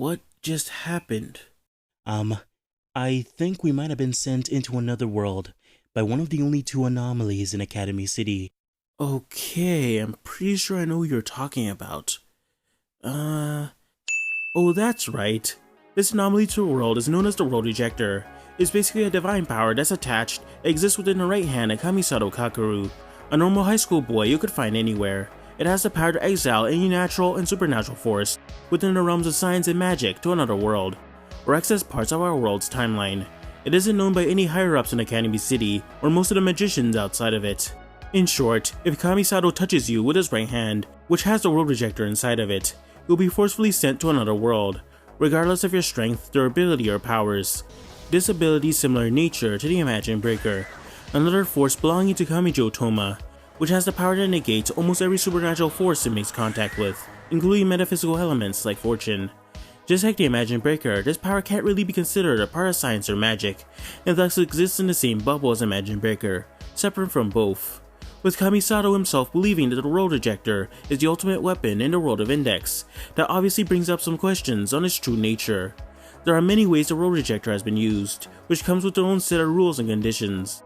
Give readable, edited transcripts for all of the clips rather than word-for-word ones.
What just happened? I think we might have been sent into another world by one of the only two anomalies in Academy City. Okay, I'm pretty sure I know who you're talking about. Oh, that's right. This anomaly to the world is known as the World Rejector. It's basically a divine power that's attached, exists within the right hand of Kamisato Kakeru, a normal high school boy you could find anywhere. It has the power to exile any natural and supernatural force within the realms of science and magic to another world, or access parts of our world's timeline. It isn't known by any higher-ups in Academy City, or most of the magicians outside of it. In short, if Kamisato touches you with his right hand, which has the World Rejector inside of it, you'll be forcefully sent to another world, regardless of your strength, durability, or powers. This ability is similar in nature to the Imagine Breaker, another force belonging to Kamijo Toma, which has the power to negate almost every supernatural force it makes contact with, including metaphysical elements like fortune. Just like the Imagine Breaker, this power can't really be considered a part of science or magic, and thus exists in the same bubble as Imagine Breaker, separate from both. With Kamisato himself believing that the World Rejector is the ultimate weapon in the world of Index, that obviously brings up some questions on its true nature. There are many ways the World Rejector has been used, which comes with their own set of rules and conditions.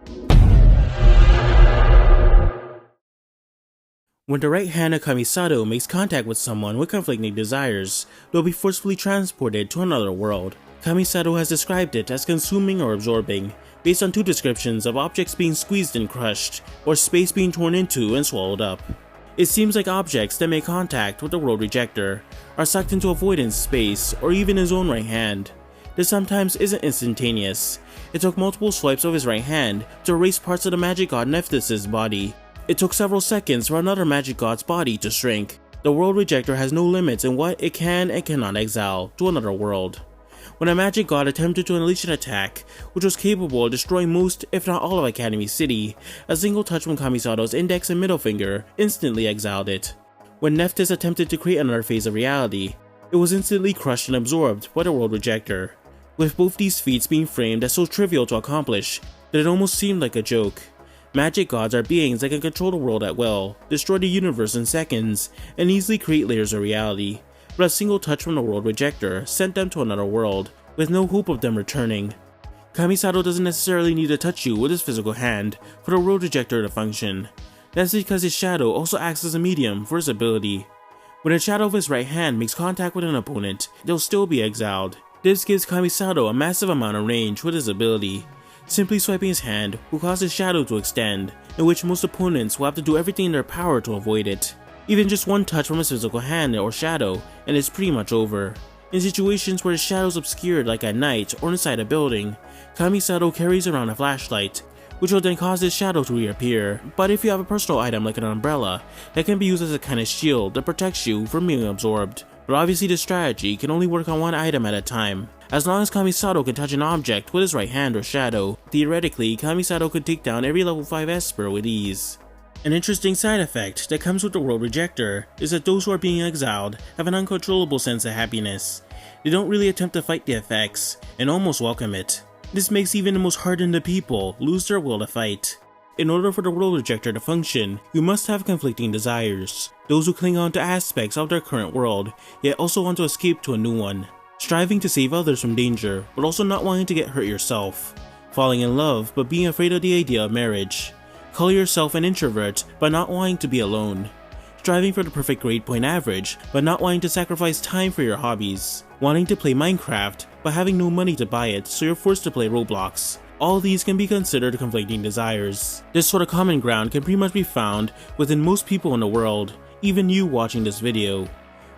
When the right hand of Kamisato makes contact with someone with conflicting desires, they'll be forcefully transported to another world. Kamisato has described it as consuming or absorbing, based on two descriptions of objects being squeezed and crushed, or space being torn into and swallowed up. It seems like objects that make contact with the World Rejector are sucked into avoidance space or even his own right hand. This sometimes isn't instantaneous. It took multiple swipes of his right hand to erase parts of the magic god Nephthys' body. It took several seconds for another magic god's body to shrink. The World Rejector has no limits in what it can and cannot exile to another world. When a magic god attempted to unleash an attack, which was capable of destroying most, if not all of Academy City, a single touch from Kamisato's index and middle finger instantly exiled it. When Nephthys attempted to create another phase of reality, it was instantly crushed and absorbed by the World Rejector, with both these feats being framed as so trivial to accomplish that it almost seemed like a joke. Magic gods are beings that can control the world at will, destroy the universe in seconds, and easily create layers of reality, but a single touch from the World Rejector sent them to another world, with no hope of them returning. Kamisato doesn't necessarily need to touch you with his physical hand for the World Rejector to function. That's because his shadow also acts as a medium for his ability. When the shadow of his right hand makes contact with an opponent, they'll still be exiled. This gives Kamisato a massive amount of range with his ability. Simply swiping his hand will cause his shadow to extend, in which most opponents will have to do everything in their power to avoid it. Even just one touch from his physical hand or shadow, and it's pretty much over. In situations where his shadow is obscured like at night or inside a building, Kamisato carries around a flashlight, which will then cause his shadow to reappear. But if you have a personal item like an umbrella, that can be used as a kind of shield that protects you from being absorbed. But obviously this strategy can only work on one item at a time. As long as Kamisato can touch an object with his right hand or shadow, theoretically Kamisato could take down every level 5 Esper with ease. An interesting side effect that comes with the World Rejector is that those who are being exiled have an uncontrollable sense of happiness. They don't really attempt to fight the effects, and almost welcome it. This makes even the most hardened of people lose their will to fight. In order for the World Rejector to function, you must have conflicting desires. Those who cling on to aspects of their current world, yet also want to escape to a new one. Striving to save others from danger, but also not wanting to get hurt yourself. Falling in love, but being afraid of the idea of marriage. Call yourself an introvert, but not wanting to be alone. Striving for the perfect grade point average, but not wanting to sacrifice time for your hobbies. Wanting to play Minecraft, but having no money to buy it, so you're forced to play Roblox. All these can be considered conflicting desires. This sort of common ground can pretty much be found within most people in the world, even you watching this video.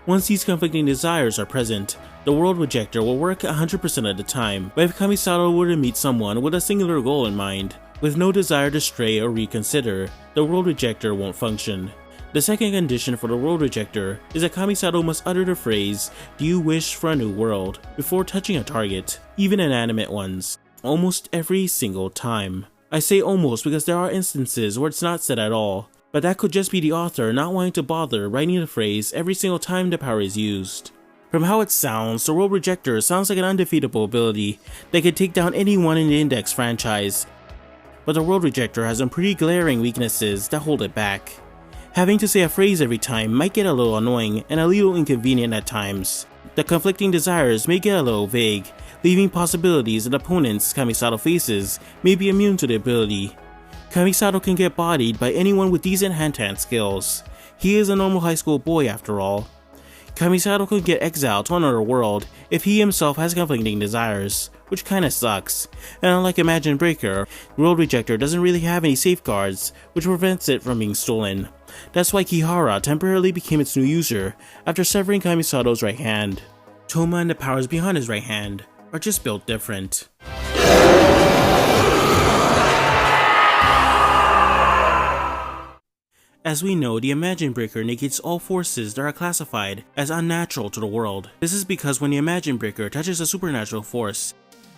Once these conflicting desires are present, the World Rejector will work 100% of the time, but if Kamisato were to meet someone with a singular goal in mind, with no desire to stray or reconsider, the World Rejector won't function. The second condition for the World Rejector is that Kamisato must utter the phrase, "Do you wish for a new world?" before touching a target, even inanimate ones, almost every single time. I say almost because there are instances where it's not said at all, but that could just be the author not wanting to bother writing the phrase every single time the power is used. From how it sounds, the World Rejector sounds like an undefeatable ability that could take down anyone in the Index franchise, but the World Rejector has some pretty glaring weaknesses that hold it back. Having to say a phrase every time might get a little annoying and a little inconvenient at times. The conflicting desires may get a little vague, leaving possibilities that opponents Kamisato faces may be immune to the ability. Kamisato can get bodied by anyone with decent hand-to-hand skills. He is a normal high school boy after all. Kamisato can get exiled to another world if he himself has conflicting desires, which kinda sucks, and unlike Imagine Breaker, World Rejector doesn't really have any safeguards which prevents it from being stolen. That's why Kihara temporarily became its new user after severing Kamisato's right hand. Toma and the powers behind his right hand are just built different. As we know, the Imagine Breaker negates all forces that are classified as unnatural to the world. This is because when the Imagine Breaker touches a supernatural force,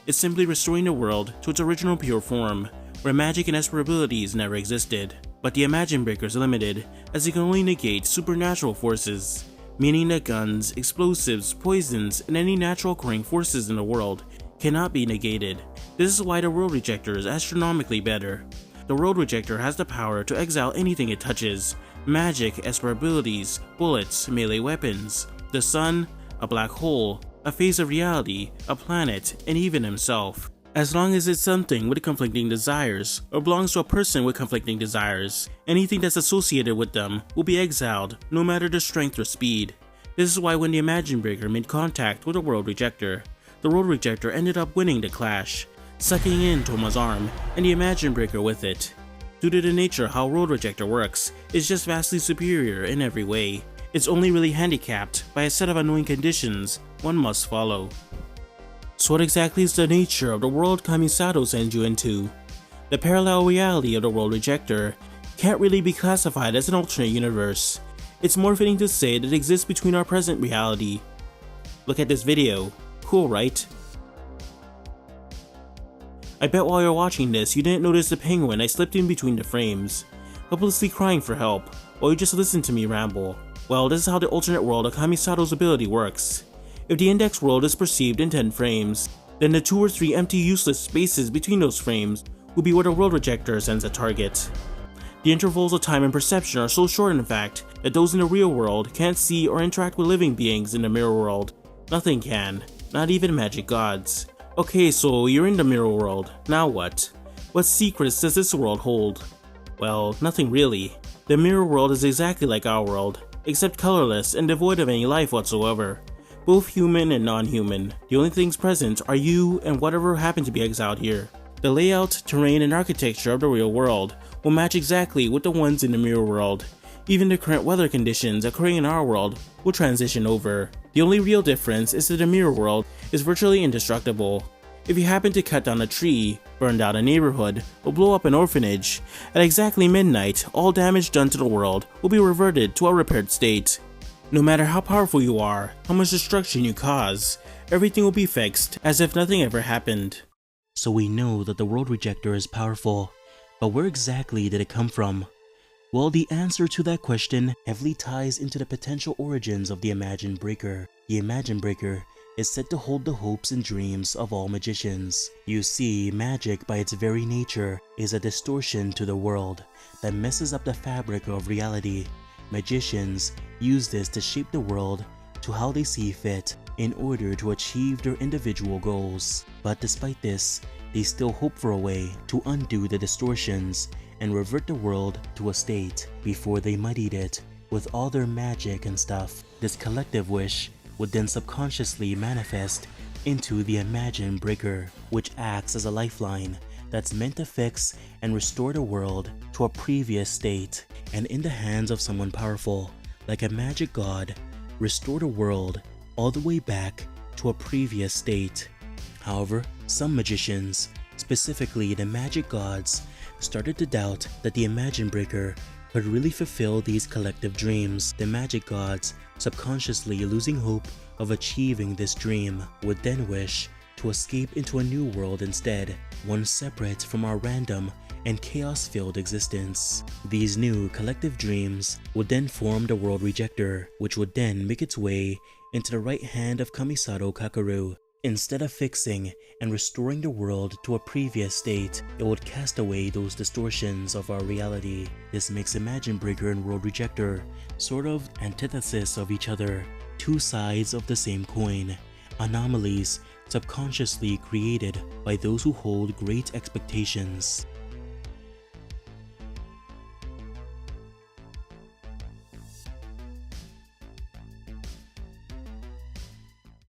it's simply restoring the world to its original pure form, where magic and esper abilities never existed. But the Imagine Breaker is limited, as it can only negate supernatural forces, meaning that guns, explosives, poisons, and any natural occurring forces in the world cannot be negated. This is why the World Rejector is astronomically better. The World Rejector has the power to exile anything it touches: magic, esper abilities, bullets, melee weapons, the sun, a black hole, a phase of reality, a planet, and even himself. As long as it's something with conflicting desires, or belongs to a person with conflicting desires, anything that's associated with them will be exiled, no matter the strength or speed. This is why when the Imagine Breaker made contact with the World Rejector, the World Rejector ended up winning the clash, sucking in Toma's arm and the Imagine Breaker with it. Due to the nature how World Rejector works, it's just vastly superior in every way. It's only really handicapped by a set of annoying conditions one must follow. So what exactly is the nature of the world Kamisato sends you into? The parallel reality of the World Rejector can't really be classified as an alternate universe. It's more fitting to say that it exists between our present reality. Look at this video. Cool, right? I bet while you're watching this, you didn't notice the penguin I slipped in between the frames, hopelessly crying for help, or you just listened to me ramble. Well, this is how the alternate world of Kamisato's ability works. If the index world is perceived in 10 frames, then the 2 or 3 empty useless spaces between those frames will be where the World Rejector sends a target. The intervals of time and perception are so short in fact that those in the real world can't see or interact with living beings in the mirror world. Nothing can, not even magic gods. Okay, so you're in the mirror world, now what? What secrets does this world hold? Well, nothing really. The mirror world is exactly like our world, except colorless and devoid of any life whatsoever. Both human and non-human. The only things present are you and whatever happened to be exiled here. The layout, terrain, and architecture of the real world will match exactly with the ones in the mirror world. Even the current weather conditions occurring in our world will transition over. The only real difference is that the mirror world is virtually indestructible. If you happen to cut down a tree, burn down a neighborhood, or blow up an orphanage, at exactly midnight, all damage done to the world will be reverted to a repaired state. No matter how powerful you are, how much destruction you cause, everything will be fixed as if nothing ever happened. So we know that the World Rejector is powerful, but where exactly did it come from? Well, the answer to that question heavily ties into the potential origins of the Imagine Breaker. The Imagine Breaker is said to hold the hopes and dreams of all magicians. You see, magic by its very nature is a distortion to the world that messes up the fabric of reality. Magicians use this to shape the world to how they see fit in order to achieve their individual goals. But despite this, they still hope for a way to undo the distortions and revert the world to a state before they muddied it with all their magic and stuff. This collective wish would then subconsciously manifest into the Imagine Breaker, which acts as a lifeline that's meant to fix and restore the world to a previous state, and in the hands of someone powerful, like a magic god, restore the world all the way back to a previous state. However, some magicians, specifically the magic gods, started to doubt that the Imagine Breaker could really fulfill these collective dreams. The magic gods, subconsciously losing hope of achieving this dream, would then wish to escape into a new world instead, one separate from our random and chaos-filled existence. These new collective dreams would then form the World Rejector, which would then make its way into the right hand of Kamisato Kakeru. Instead of fixing and restoring the world to a previous state, it would cast away those distortions of our reality. This makes Imagine Breaker and World Rejector sort of antithesis of each other. two sides of the same coin, anomalies subconsciously created by those who hold great expectations.